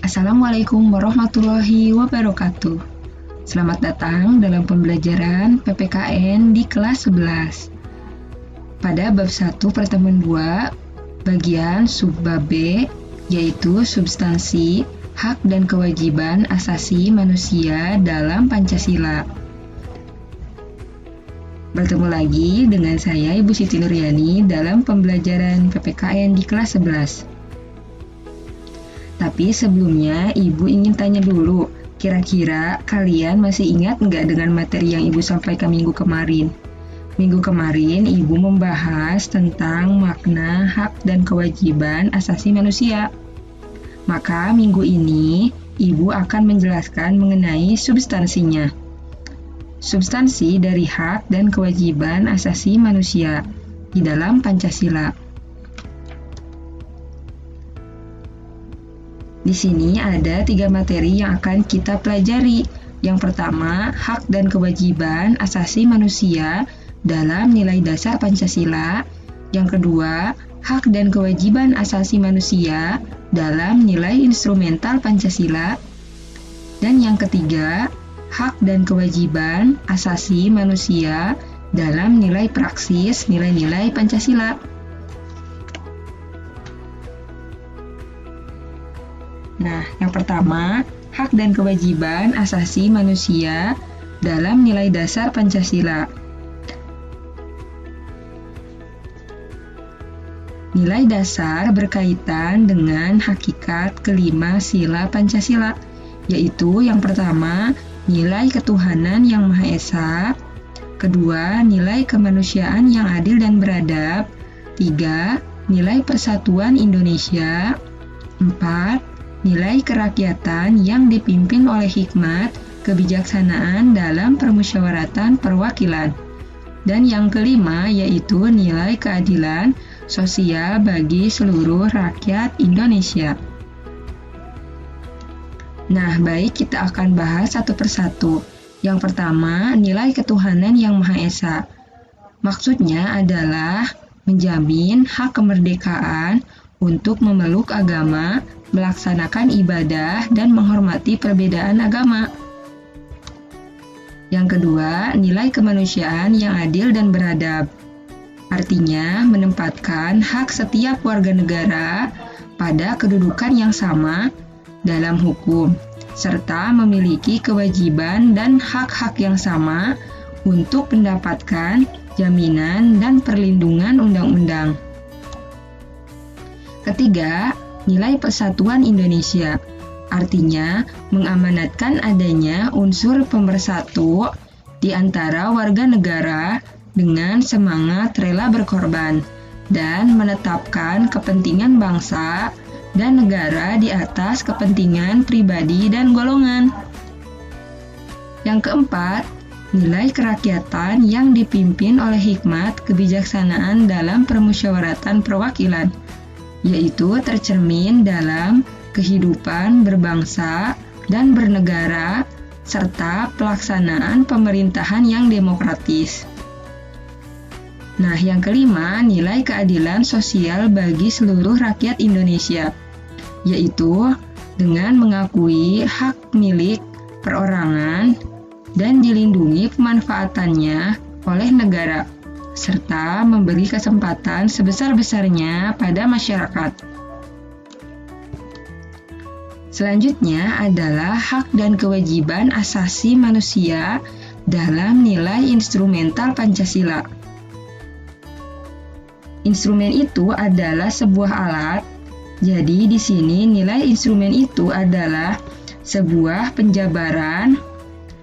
Assalamualaikum warahmatullahi wabarakatuh. Selamat datang dalam pembelajaran PPKN di kelas 11. Pada bab 1 pertemuan 2, bagian subbab B, yaitu substansi, hak dan kewajiban asasi manusia dalam Pancasila. Bertemu lagi dengan saya Ibu Siti Nuryani dalam pembelajaran PPKN di kelas 11. Tapi sebelumnya, Ibu ingin tanya dulu, kira-kira kalian masih ingat nggak dengan materi yang Ibu sampaikan minggu kemarin? Minggu kemarin, Ibu membahas tentang makna hak dan kewajiban asasi manusia. Maka minggu ini, Ibu akan menjelaskan mengenai substansinya. Substansi dari hak dan kewajiban asasi manusia di dalam Pancasila. Di sini ada 3 materi yang akan kita pelajari. Yang pertama, hak dan kewajiban asasi manusia dalam nilai dasar Pancasila. Yang kedua, hak dan kewajiban asasi manusia dalam nilai instrumental Pancasila. Dan yang ketiga, hak dan kewajiban asasi manusia dalam nilai praksis nilai-nilai Pancasila. Nah, yang pertama, hak dan kewajiban asasi manusia dalam nilai dasar Pancasila. Nilai dasar berkaitan dengan hakikat kelima sila Pancasila, yaitu yang pertama, nilai ketuhanan yang Maha Esa, kedua, nilai kemanusiaan yang adil dan beradab, 3, nilai persatuan Indonesia, 4, nilai kerakyatan yang dipimpin oleh hikmat kebijaksanaan dalam permusyawaratan perwakilan. Dan yang kelima yaitu nilai keadilan sosial bagi seluruh rakyat Indonesia. Nah, baik, kita akan bahas satu persatu. Yang pertama, nilai ketuhanan yang Maha Esa. Maksudnya adalah menjamin hak kemerdekaan untuk memeluk agama, melaksanakan ibadah, dan menghormati perbedaan agama. Yang kedua, nilai kemanusiaan yang adil dan beradab. Artinya, menempatkan hak setiap warga negara pada kedudukan yang sama dalam hukum, serta memiliki kewajiban dan hak-hak yang sama untuk mendapatkan jaminan dan perlindungan undang-undang. Ketiga, nilai persatuan Indonesia. Artinya, mengamanatkan adanya unsur pemersatu di antara warga negara dengan semangat rela berkorban dan menetapkan kepentingan bangsa dan negara di atas kepentingan pribadi dan golongan. Yang keempat, nilai kerakyatan yang dipimpin oleh hikmat kebijaksanaan dalam permusyawaratan perwakilan, yaitu tercermin dalam kehidupan berbangsa dan bernegara serta pelaksanaan pemerintahan yang demokratis. Nah, yang kelima, nilai keadilan sosial bagi seluruh rakyat Indonesia, yaitu dengan mengakui hak milik perorangan dan dilindungi pemanfaatannya oleh negara, serta memberi kesempatan sebesar-besarnya pada masyarakat. Selanjutnya adalah hak dan kewajiban asasi manusia dalam nilai instrumental Pancasila. Instrumen itu adalah sebuah alat, jadi di sini nilai instrumen itu adalah sebuah penjabaran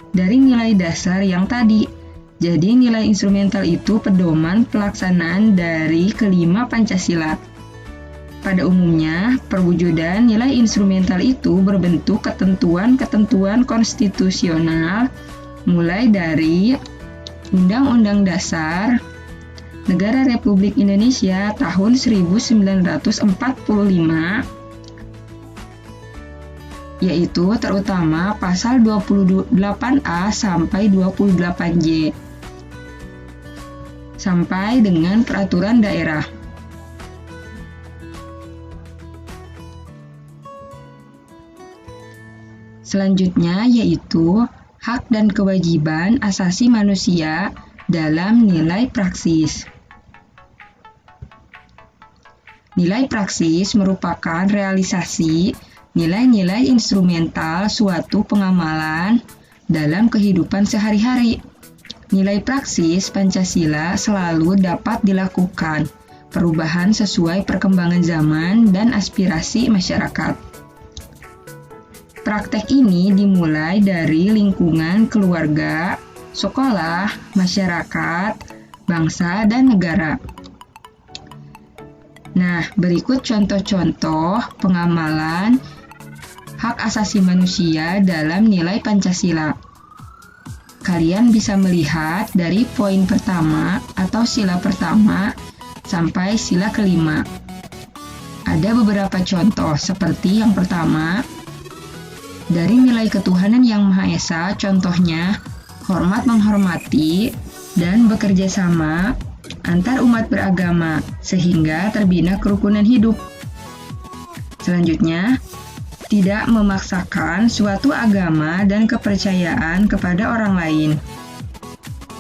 dari nilai dasar yang tadi. Jadi nilai instrumental itu pedoman pelaksanaan dari kelima Pancasila. Pada umumnya, perwujudan nilai instrumental itu berbentuk ketentuan-ketentuan konstitusional mulai dari Undang-Undang Dasar Negara Republik Indonesia tahun 1945, yaitu terutama pasal 28A sampai 28J, sampai dengan peraturan daerah. Selanjutnya yaitu hak dan kewajiban asasi manusia dalam nilai praksis. Nilai praksis merupakan realisasi nilai-nilai instrumental suatu pengamalan dalam kehidupan sehari-hari. Nilai praksis Pancasila selalu dapat dilakukan perubahan sesuai perkembangan zaman dan aspirasi masyarakat. Praktek ini dimulai dari lingkungan keluarga, sekolah, masyarakat, bangsa, dan negara. Nah, berikut contoh-contoh pengamalan hak asasi manusia dalam nilai Pancasila. Kalian bisa melihat dari poin pertama atau sila pertama sampai sila kelima. Ada beberapa contoh seperti yang pertama, dari nilai ketuhanan yang Maha Esa, contohnya hormat menghormati dan bekerja sama antar umat beragama sehingga terbina kerukunan hidup. Selanjutnya, tidak memaksakan suatu agama dan kepercayaan kepada orang lain.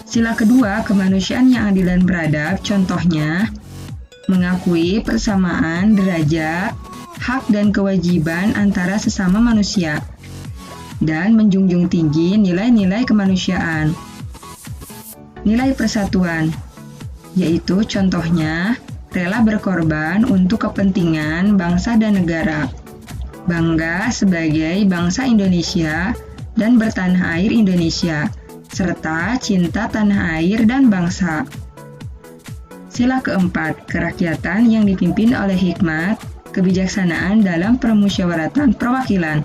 Sila kedua, kemanusiaan yang adil dan beradab, contohnya mengakui persamaan derajat, hak dan kewajiban antara sesama manusia, dan menjunjung tinggi nilai-nilai kemanusiaan. Nilai persatuan, yaitu contohnya rela berkorban untuk kepentingan bangsa dan negara, bangga sebagai bangsa Indonesia dan bertanah air Indonesia, serta cinta tanah air dan bangsa. Sila keempat, kerakyatan yang dipimpin oleh hikmat, kebijaksanaan dalam permusyawaratan perwakilan.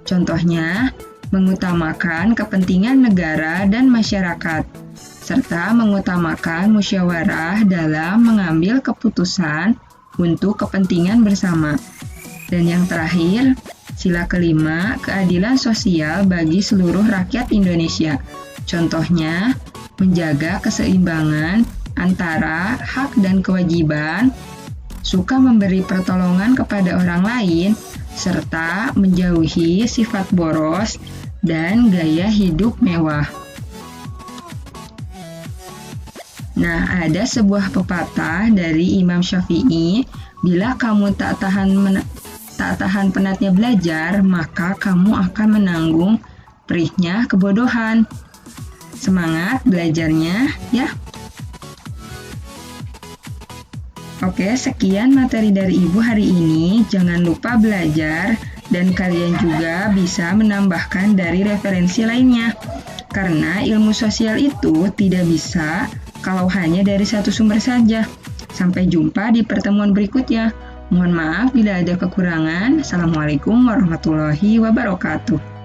Contohnya, mengutamakan kepentingan negara dan masyarakat, serta mengutamakan musyawarah dalam mengambil keputusan untuk kepentingan bersama. Dan yang terakhir, sila kelima, keadilan sosial bagi seluruh rakyat Indonesia. Contohnya, menjaga keseimbangan antara hak dan kewajiban, suka memberi pertolongan kepada orang lain, serta menjauhi sifat boros dan gaya hidup mewah. Nah, ada sebuah pepatah dari Imam Syafi'i, bila kamu tak tahan penatnya belajar, maka kamu akan menanggung perihnya kebodohan. Semangat belajarnya ya. Oke, sekian materi dari Ibu hari ini. Jangan lupa belajar dan kalian juga bisa menambahkan dari referensi lainnya. Karena ilmu sosial itu tidak bisa kalau hanya dari satu sumber saja. Sampai jumpa di pertemuan berikutnya. Mohon maaf bila ada kekurangan. Assalamualaikum warahmatullahi wabarakatuh.